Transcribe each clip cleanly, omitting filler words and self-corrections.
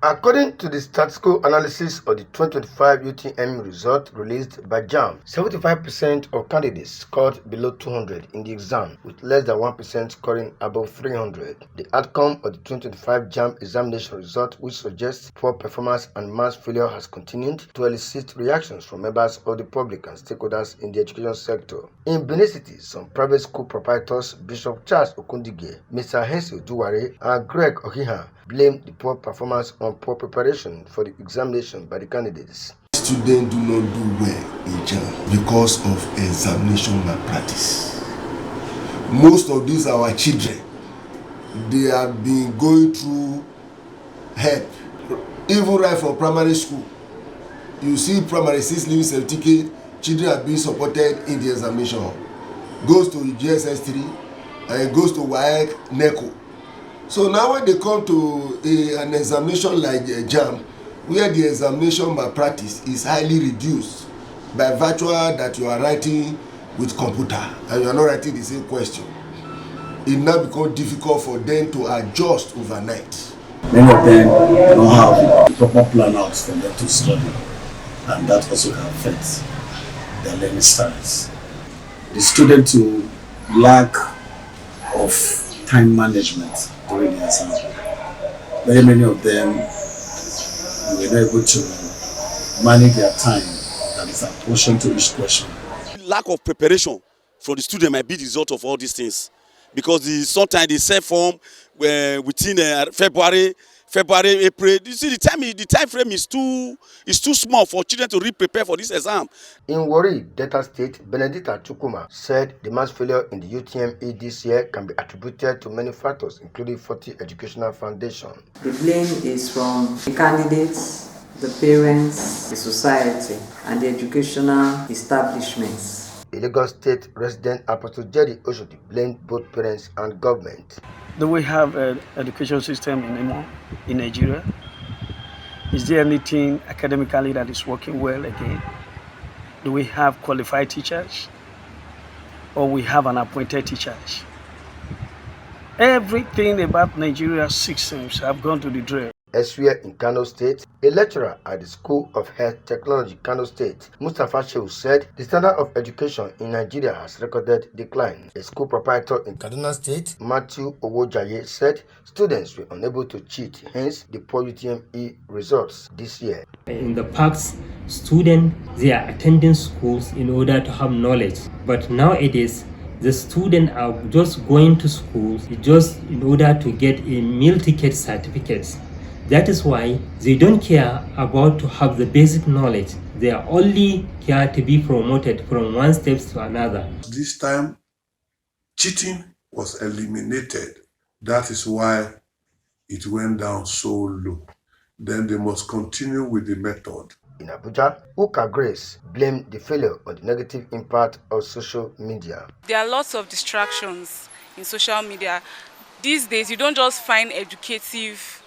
According to the statistical analysis of the 2025 UTME result released by JAMB, 75% of candidates scored below 200 in the exam, with less than 1% scoring above 300. The outcome of the 2025 JAMB examination result, which suggests poor performance and mass failure, has continued to elicit reactions from members of the public and stakeholders in the education sector. In Benin City, some private school proprietors, Bishop Charles Okundige, Mr. Hensi Oduware, and Greg Ohiha, blamed the poor performance on poor preparation for the examination by the candidates. Students do not do well in JAMB because of examination malpractice. Most of these our children, they have been going through help, even right from primary school. You see primary 6 living certificate, children are being supported in the examination. Goes to GSS 3 and goes to WAEC, NECO. So now when they come to an examination like JAMB, where the examination malpractice is highly reduced by virtue that you are writing with computer and you are not writing the same question, it now becomes difficult for them to adjust overnight. Many of them don't have a proper plan out for them to study, and that also can affect their learning styles. The students who lack of time management during the exam, very many of them were not able to manage their time that is apportioned to each question. Lack of preparation from the student might be the result of all these things, because sometimes they send form within February, April. You see, the time frame is too small for children to prepare for this exam. In Warri, Delta State, Benedicta Chukuma said the mass failure in the UTME this year can be attributed to many factors, including 40 Educational Foundation. The blame is from the candidates, the parents, the society, and the educational establishments. The Lagos State resident Apostle Jerry Oshodi blamed both parents and government. Do we have an education system in Nigeria? Is there anything academically that is working well again? Do we have qualified teachers? Or we have an appointed teachers? Everything about Nigeria's systems have gone to the drain. Elsewhere in Kano State, a lecturer at the School of Health Technology, Kano State, Mustapha Shehu, said the standard of education in Nigeria has recorded decline. A school proprietor in Kaduna State, Matthew Owojaye, said students were unable to cheat, hence the poor UTME results this year. In the past, students, they are attending schools in order to have knowledge, but nowadays, the students are just going to schools just in order to get a meal ticket certificate. That is why they don't care about to have the basic knowledge. They are only care to be promoted from one step to another. This time, cheating was eliminated. That is why it went down so low. Then they must continue with the method. In Abuja, Uka Grace blamed the failure on the negative impact of social media. There are lots of distractions in social media. These days, you don't just find educative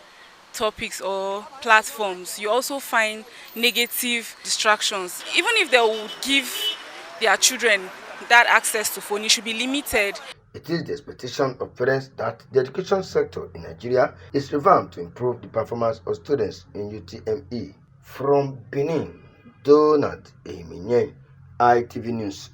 topics or platforms, you also find negative distractions. Even if they will give their children that access to phone, it should be limited. It is the expectation of parents that the education sector in Nigeria is revamped to improve the performance of students in UTME. From Benin, Donald Ehimiyein, ITV News.